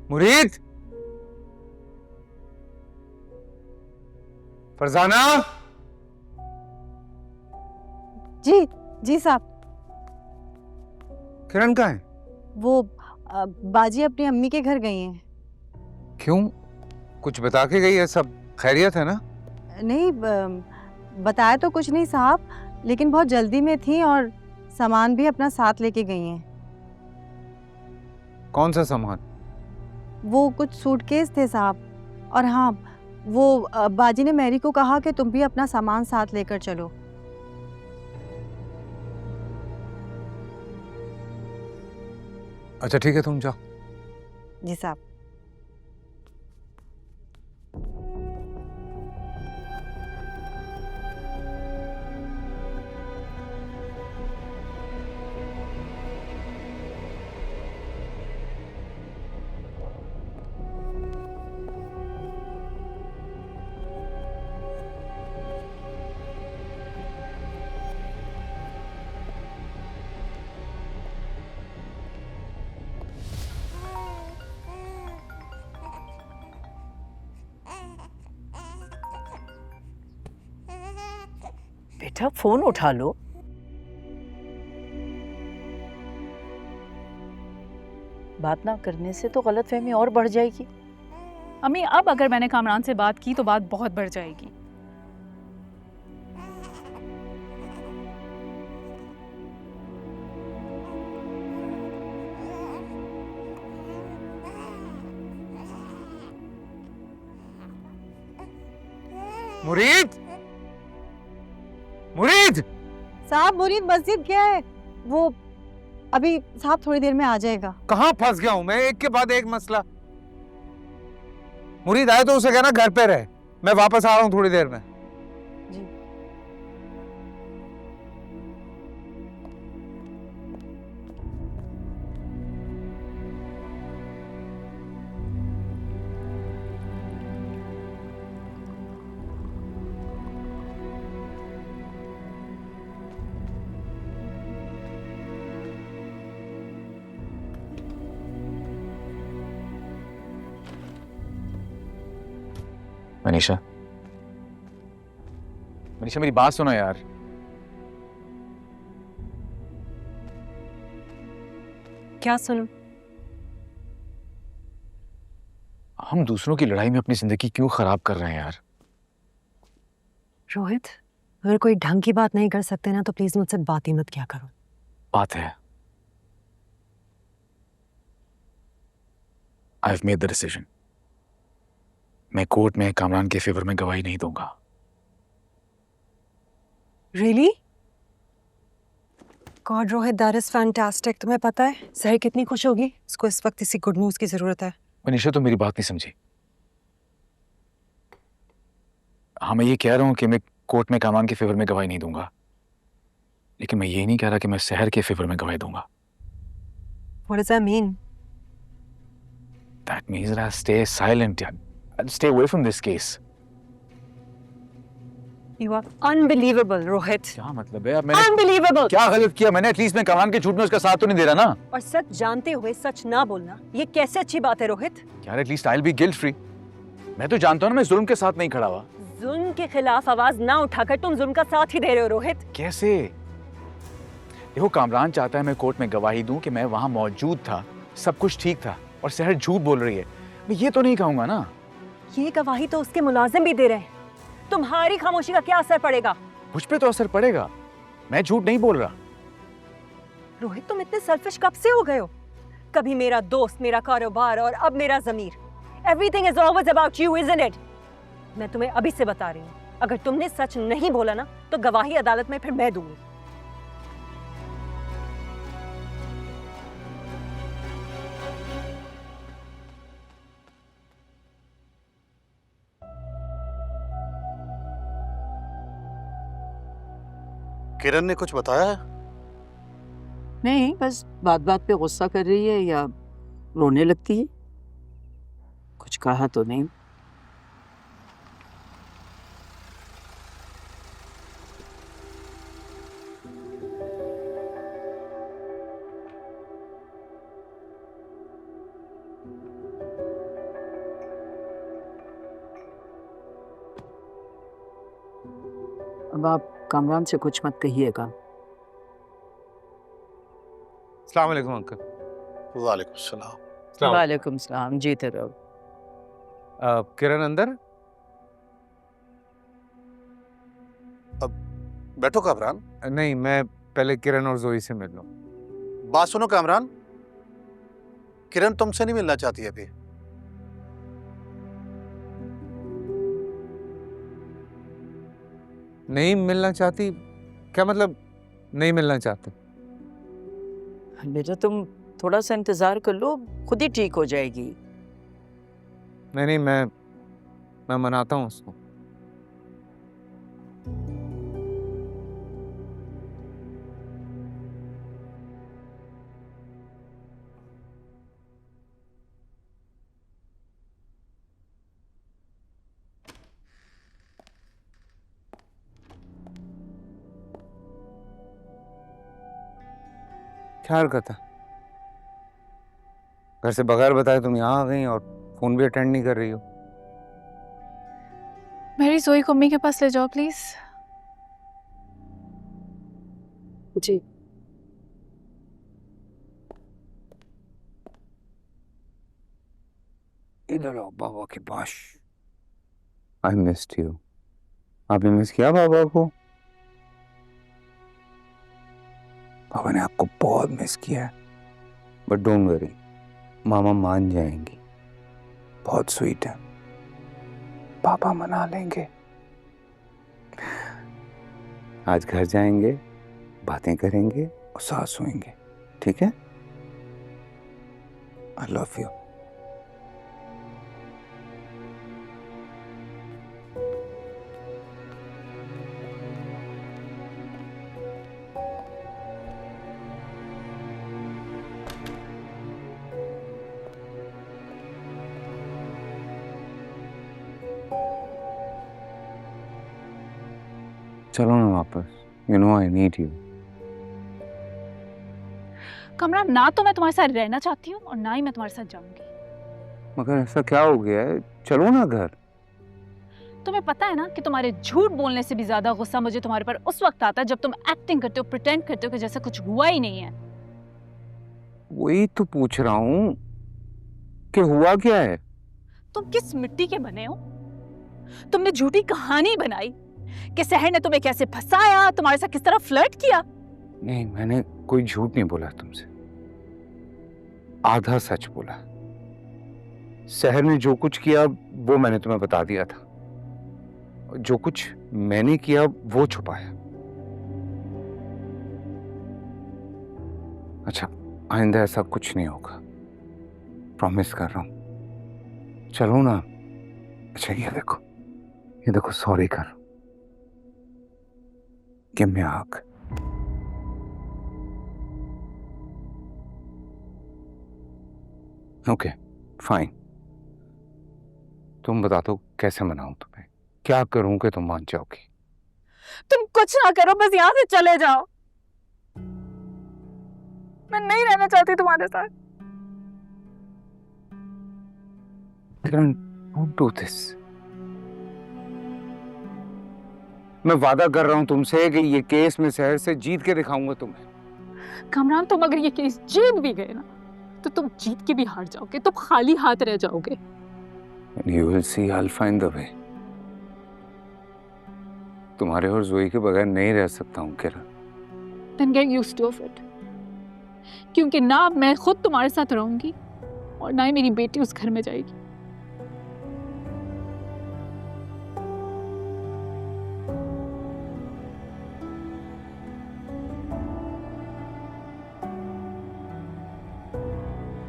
मुरीद, फरजाना। जी जी साहब। किरण कहाँ है? वो बाजी अपनी अम्मी के घर गई हैं। क्यों? कुछ बता के गई है? सब खैरियत है ना? नहीं, बताया तो कुछ नहीं साहब, लेकिन बहुत जल्दी में थी और सामान भी अपना साथ लेके गई हैं। कौन सा सामान? वो कुछ सूटकेस थे साहब। और हाँ, वो बाजी ने मैरी को कहा कि तुम भी अपना सामान साथ लेकर चलो। अच्छा ठीक है, तुम जाओ। जी साहब। बेटा फोन उठा लो। बात ना करने से तो गलतफहमी और बढ़ जाएगी। अम्मी, अब अगर मैंने कामरान से बात की तो बात बहुत बढ़ जाएगी। मुरीद, मुरीद। साहब, मुरीद मस्जिद गया है। वो अभी साहब थोड़ी देर में आ जाएगा। कहाँ फंस गया हूं मैं? एक के बाद एक मसला। मुरीद आए तो उसे कहना घर पे रहे, मैं वापस आ रहा हूँ थोड़ी देर में। जी। मनीषा, मनीषा मेरी बात सुनो यार। क्या सुनूं? हम दूसरों की लड़ाई में अपनी जिंदगी क्यों खराब कर रहे हैं यार? रोहित, अगर कोई ढंग की बात नहीं कर सकते ना तो प्लीज मुझसे बात ही मत किया करो। बात है, I have made the decision. मैं कोर्ट में कामरान के फेवर में गवाही नहीं दूंगा। Really? God Rohit, that is fantastic. तुम्हें पता है सहर कितनी खुश होगी? उसको इस वक्त इसी गुड न्यूज की जरूरत है। मनीषा, तो मेरी बात नहीं समझी। हाँ, मैं ये कह रहा हूँ कि मैं कोर्ट में कामरान के फेवर में गवाही नहीं दूंगा, लेकिन मैं ये नहीं कह रहा कि मैं शहर के फेवर में गवाही दूंगा। What does that mean? That means that I stay silent. I'll stay away from this case. You are unbelievable Rohit. क्या मतलब है? अब मैंने अनबिलीवेबल। क्या गलत किया? मैंने एटलीस्ट मैं कामरान के झूठ में उसका साथ तो नहीं दे रहा ना। और सच जानते हुए सच ना बोलना ये कैसे अच्छी बात है रोहित? यार at least I'll be guilt free. मैं तो जानता हूँ ना मैं जुल्म के साथ नहीं खड़ा हुआ। जुल्म के खिलाफ आवाज ना उठाकर तुम जुल्म का साथ ही दे रहे हो रोहित। कैसे? देखो, कामरान चाहता है मैं कोर्ट में गवाही दूं कि मैं वहां मौजूद था, सब कुछ ठीक था, और शहर झूठ बोल रही है। मैं ये तो नहीं कहूंगा ना। ये गवाही तो उसके मुलाजिम भी दे रहे हैं। तुम्हारी खामोशी का क्या असर पड़ेगा? मुझ पे तो असर पड़ेगा। मैं झूठ नहीं बोल रहा। रोहित, तुम इतने सेल्फिश कब से हो गए हो? कभी मेरा दोस्त, मेरा कारोबार और अब मेरा ज़मीर। Everything is always about you, isn't it? मैं तुम्हें अभी से बता रही हूँ, अगर तुमने सच नहीं बोला ना तो गवाही अदालत में फिर मैं दूंगी। किरण ने कुछ बताया है? नहीं, बस बात बात पे गुस्सा कर रही है या रोने लगती है। कुछ कहा तो नहीं। अब आप कामरान से कुछ मत कहिएगा। अस्सलाम वालेकुम अंकल। वालेकुम सलाम। वालेकुम सलाम, जीते रहो। किरण अंदर? बैठो कामरान। नहीं, मैं पहले किरण और जोई से मिल लूं। बात सुनो कामरान, किरण तुमसे नहीं मिलना चाहती अभी। नहीं मिलना चाहती? क्या मतलब नहीं मिलना चाहते? बेटा तुम थोड़ा सा इंतजार कर लो, खुद ही ठीक हो जाएगी। नहीं, मैं मनाता हूँ उसको। क्या हरकत है? घर से बगैर बताए तुम यहाँ आ गई और फोन भी अटेंड नहीं कर रही हो। मेरी जोई को अम्मी के पास ले जाओ प्लीज। जी। इधर आओ बाबा के पास। I missed you. आपने मिस किया बाबा को? बाबा ने आपको बहुत मिस किया है, बट डोंट वरी, मामा मान जाएंगी। बहुत स्वीट है, पापा मना लेंगे। आज घर जाएंगे, बातें करेंगे और साथ सोएंगे, ठीक है? I love you. चलो ना वापस, you know I need you. Kamran, ना तो मैं तुम्हारे साथ रहना चाहती हूँ और ना ही मैं तुम्हारे साथ जाऊंगी। मगर ऐसा क्या हो गया है? चलो ना घर। तुम्हें पता है ना कि तुम्हारे झूठ बोलने से भी ज्यादा गुस्सा मुझे तुम्हारे पर उस वक्त आता है जब तुम एक्टिंग करते हो, प्रिटेंड करते हो कि जैसे कुछ हुआ ही नहीं है। वही तो पूछ रहा हूँ कि हुआ क्या है? तुम किस मिट्टी के बने हो? तुमने झूठी कहानी बनाई कि सहर ने तुम्हें कैसे फंसाया, तुम्हारे साथ किस तरह फ्लर्ट किया। नहीं, मैंने कोई झूठ नहीं बोला तुमसे, आधा सच बोला। सहर ने जो कुछ किया वो मैंने तुम्हें बता दिया था, जो कुछ मैंने किया वो छुपाया। अच्छा, आइंदा ऐसा कुछ नहीं होगा, प्रॉमिस कर रहा हूं। चलो ना। अच्छा ये देखो सॉरी कर। Give me a hug. Okay, fine. तुम बता दो कैसे मनाऊं तुम्हें? क्या करूं कि तुम मान जाओगी? तुम कुछ ना करो, बस यहाँ से चले जाओ। मैं नहीं रहना चाहती तुम्हारे साथ। Kiran, don't do this. मैं वादा कर रहा हूं तुमसे कि ये केस में सहर से जीत के दिखाऊंगा तुम्हें। कमरान, तुम अगर ये केस जीत भी गए ना तो तुम जीत के भी हार जाओगे, तुम खाली हाथ रह जाओगे। And you will see, I'll find the way. तुम्हारे और जोई के बगैर नहीं रह सकता हूँ किरण। Then get used to it. क्योंकि ना मैं खुद तुम्हारे साथ रहूंगी और ना ही मेरी बेटी उस घर में जाएगी।